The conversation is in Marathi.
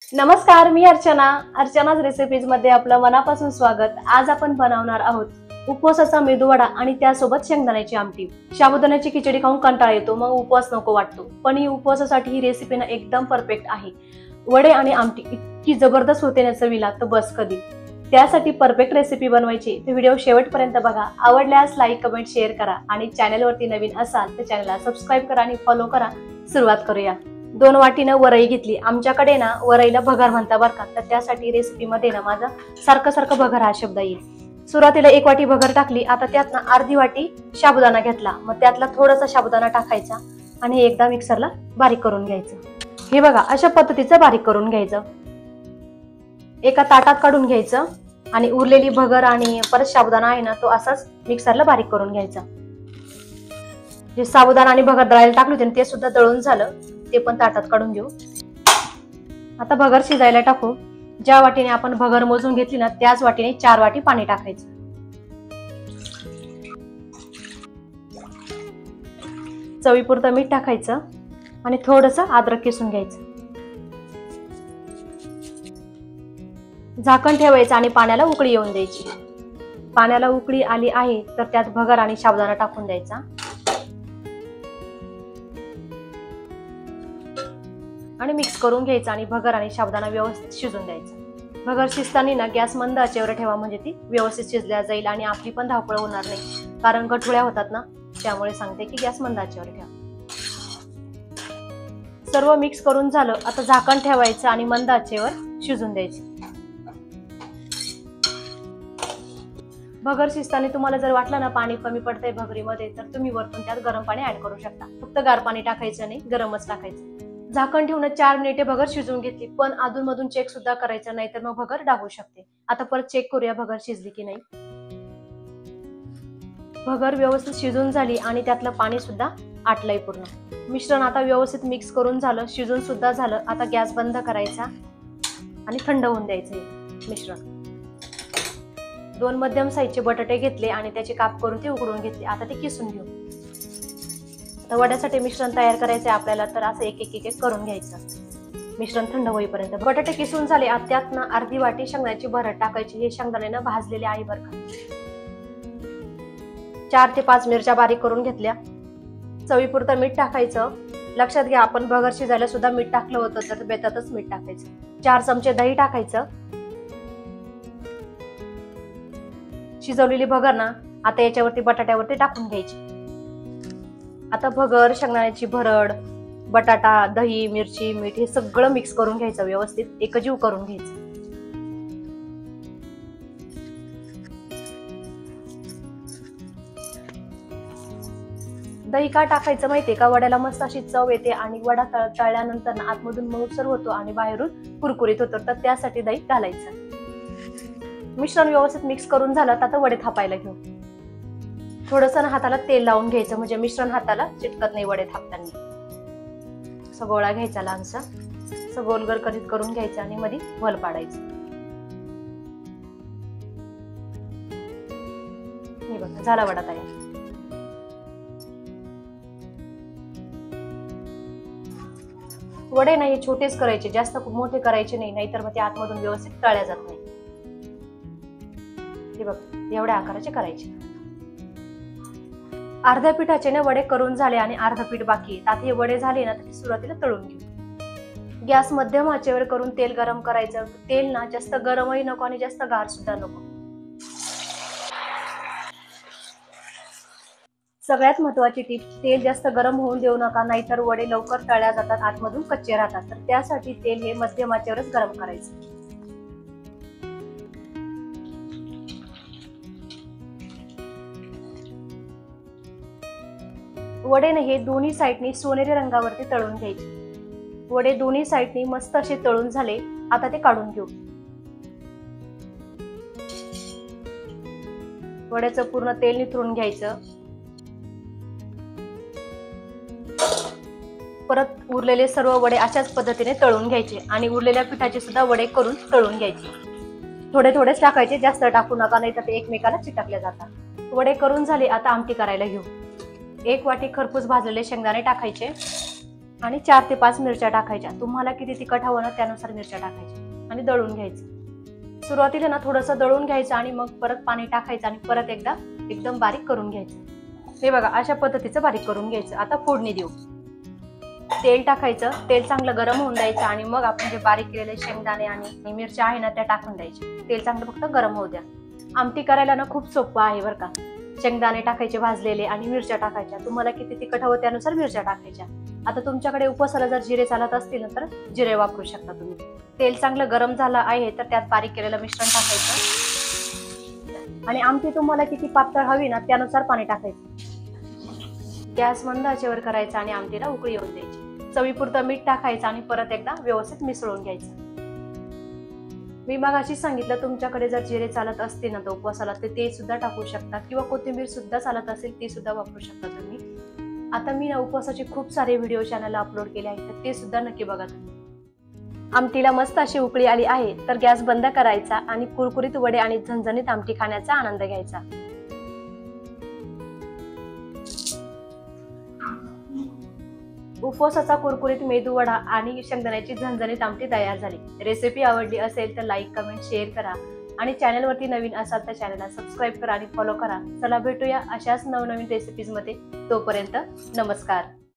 नमस्कार, मी अर्चनाच रेसिपीज मध्ये आपलं मनापासून स्वागत। आज आपण बनवणार आहोत उपवासाचा मेदूवडा आणि त्यासोबत शेंगदाण्याची आमटी। साबुदाण्याची खिचडी खाऊन कंटाळा येतो, मग उपवास नको वाटतो, पण ही उपवासासाठी ही रेसिपी ना एकदम परफेक्ट आहे। वडे आणि आमटी इतकी जबरदस्त होते ना चवीला, तर बस कधी। त्यासाठी परफेक्ट रेसिपी बनवायची तर व्हिडिओ शेवटपर्यंत बघा। आवडल्यास लाईक, कमेंट, शेअर करा आणि चॅनलवरती नवीन असाल तर चॅनलला सबस्क्राइब करा आणि फॉलो करा। सुरुवात करूया। 2 वाटीनं वरई घेतली। आमच्याकडे ना वरईला भगर म्हणता बरं का, तर त्यासाठी रेसिपी मध्ये ना माझा सारखं भगर हा शब्द येईल। सुरुवातीला 1 वाटी भगर टाकली। आता त्यात ना अर्धी वाटी साबुदाणा घेतला, मग त्यातला थोडासा साबुदाणा टाकायचा आणि एकदा मिक्सरला बारीक करून घ्यायचं। हे बघा, अशा पद्धतीचं बारीक करून घ्यायचं। एका ताटात काढून घ्यायचं आणि उरलेली भगर आणि परत साबुदाणा आहे ना, तो असाच मिक्सरला बारीक करून घ्यायचा। जे साबुदाणा आणि भगर दळायला टाकली होती ते सुद्धा दळून झालं, ते पण ताटात काढून घेऊ। आता भगर शिजायला टाकू। ज्या वाटीने आपण भगर मोजून घेतली ना, त्याच वाटीने 4 वाटी पाणी टाकायचं। चवीपुरतं मीठ टाकायचं आणि थोडंसं अद्रक किसून घ्यायचं। झाकण ठेवायचं आणि पाण्याला उकळी येऊन द्यायची। पाण्याला उकळी आली आहे तर त्यात भगर आणि साबुदाणा टाकून द्यायचा आणि मिक्स करून घ्यायचं आणि भगर आणि साबुदाणा व्यवस्थित शिजून द्यायचा। भगर शिजताना ना गॅस मंद आचेवर ठेवा, म्हणजे ती व्यवस्थित शिजल्या जाईल आणि आपली पण धावपळ होणार नाही, कारण गठुळ्या होतात ना, त्यामुळे सांगते की गॅस मंद आचेवर ठेवा। सर्व मिक्स करून झालं। आता झाकण ठेवायचं आणि मंद आचेवर शिजून द्यायचं। भगर शिजताना तुम्हाला जर वाटलं ना पाणी कमी पडतंय भगरीमध्ये, तर तुम्ही वरतून त्यात गरम पाणी ऍड करू शकता। फक्त गार पाणी टाकायचं नाही, गरमच टाकायचं। झाकण ठेवून 4 मिनिटे भगर शिजून घेतली, पण अधून-मधून चेक सुद्धा करायचं, नाही तर मग भगर डागू शकते। आता परत चेक करूया भगर शिजली की नाही। भगर व्यवस्थित शिजून झाली आणि त्यातलं पाणी सुद्धा आटलंय पूर्ण। मिश्रण आता व्यवस्थित मिक्स करून झालं, शिजून सुद्धा झालं। आता गॅस बंद करायचा आणि थंड होऊन द्यायचं मिश्रण। 2 मध्यम साईजचे बटाटे घेतले आणि त्याचे काप करून ते उकडून घेतले। आता ते किसून घेऊ। तर वड्यासाठी मिश्रण तयार करायचे आपल्याला, तर असं एक करून घ्यायचं मिश्रण थंड होईपर्यंत। बटाटे किसून झाले। आता त्यात ना अर्धी वाटी शेंगदाण्याची भरड टाकायची। हे शेंगदाणे भाजलेले आहे बरं का। 4 ते 5 मिरच्या बारीक करून घेतल्या। चवीपुरतं मीठ टाकायचं। लक्षात घ्या, आपण भगर शिजायला सुद्धा मीठ टाकलं होतं, तर बेतातच मीठ टाकायचं। 4 चमचे दही टाकायचं। शिजवलेली भगर ना आता याच्यावरती बटाट्यावरती टाकून घ्यायची। आता भगर, शेंगदाण्याची भरड, बटाटा, दही, मिरची, मीठ हे सगळं मिक्स करून घ्यायचं, व्यवस्थित एकजीव करून घ्यायचं। दही का टाकायचं माहितीये का? वड्याला मस्त अशी चव येते आणि वडा तळल्यानंतर ना आतमधून मऊसर होतो आणि बाहेरून कुरकुरीत होतो, तर त्यासाठी दही घालायचं। मिश्रण व्यवस्थित मिक्स करून झालं, आता वडे थापायला घेऊ। थोडंसं हाताला तेल लावून घ्यायचं, म्हणजे मिश्रण हाताला चिटकत नाही वडे थापताना। असं गोळा घ्यायचा लहानसा, असं गोलगोल करून घ्यायचं आणि मध्ये वल पाडायचं। हे बघा, झाला वडा तयार। वडे नाही छोटेच करायचे, जास्त खूप मोठे करायचे नाही, नाहीतर मग ते आतमधून व्यवस्थित तळल्या जात नाही। हे बघ, एवढ्या आकाराचे करायचे। अर्ध्या पिठाचे ना वडे करून झाले आणि अर्ध पीठ बाकी आहे। आता हे वडे झाले ना, तर सुरुवातीला तळून घेऊ। गॅस मध्यम आचेवर करून तेल गरम करायचं। तेल ना जास्त गरमही नको आणि जास्त गार सुद्धा नको। सगळ्यात महत्वाची टीप, तेल जास्त गरम होऊन देऊ नका, नाहीतर वडे लवकर तळल्या जातात, आतमधून कच्चे राहतात। तर त्यासाठी तेल हे मध्यम आचेवरच गरम करायचं। वडे हे दोन्ही साईडनी सोनेरी रंगावरती तळून घ्यायचे। वडे दोन्ही साईडनी मस्त असे तळून झाले। आता ते काढून घेऊ। वड्याचं पूर्ण तेल निथरून घ्यायचं। परत उरलेले सर्व वडे अशाच पद्धतीने तळून घ्यायचे आणि उरलेल्या पिठाचे सुद्धा वडे करून तळून घ्यायचे। थोडे थोडेच टाकायचे, जास्त टाकू नका, नाही तर ते एकमेकाला चिटकले जातात। वडे करून झाले। आता आमटी करायला घेऊ। 1 वाटी खरपूस भाजलेले शेंगदाणे टाकायचे। आणि 4 ते 5 मिरच्या टाकायच्या. तुम्हाला किती तिखट हवं ना त्यानुसार मिरच्या टाकायच्या आणि दळून घ्यायचं. सुरुवातीला ना थोडंसं दळून घ्यायचं आणि मग परत पाणी टाकायचं आणि परत एकदा एकदम बारीक करून घ्यायचं. हे बघा अशा पद्धतीचं बारीक करून घ्यायचं. आता फोडणी देऊ. तेल टाकायचं. तेल चांगलं गरम होऊन द्यायचं आणि मग आपण जे बारीक केलेले शेंगदाणे आणि मिरच्या आहे ना त्या टाकून द्यायचे. तेल चांगलं फक्त गरम होऊ द्या. आमटी करायला ना खूप सोपं आहे बरं का. शेंगदाणे टाकायचे भाजलेले आणि मिरच्या टाकायच्या. तुम्हाला किती तिखट हवं त्यानुसार मिरच्या टाकायच्या. आता तुमच्याकडे उपवासाला जर जिरे चालत असतील ना तर जिरे वापरू शकता तुम्ही. तेल चांगलं गरम झालं आहे तर त्यात बारीक केलेलं मिश्रण टाकायचं आणि आमटी तुम्हाला किती पातळ हवी ना त्यानुसार पाणी टाकायचं. गॅस मंद आचेवर करायचा आणि आमटीला उकळी येऊन द्यायची. चवीपुरतं मीठ टाकायचं आणि परत एकदा व्यवस्थित मिसळून घ्यायचं. मी मगाशी सांगितलं तुमच्याकडे जर जिरे चालत असतील ना तर उपवासाला ते सुद्धा टाकू शकता किंवा कोथिंबीर सुद्धा चालत असेल ते सुद्धा वापरू शकता तुम्ही. आता मी ना उपवासाचे खूप सारे व्हिडिओ चॅनलला अपलोड केले आहेत तर ते सुद्धा नक्की बघा तुम्ही. आमटीला मस्त अशी उकळी आली आहे तर गॅस बंद करायचा आणि कुरकुरीत वडे आणि झणझणीत आमटी खाण्याचा आनंद घ्यायचा. उपवासाचा कुरकुरीत मेदू वडा आणि शेंगदाण्याची झणझणीत आमटी तयार झाली. रेसिपी आवडली असेल तर लाईक, कमेंट, शेअर करा आणि चॅनलवरती नवीन असाल तर चॅनलला सबस्क्राईब करा आणि फॉलो करा. चला भेटूया अशाच नवनवीन रेसिपीज मध्ये. तोपर्यंत नमस्कार.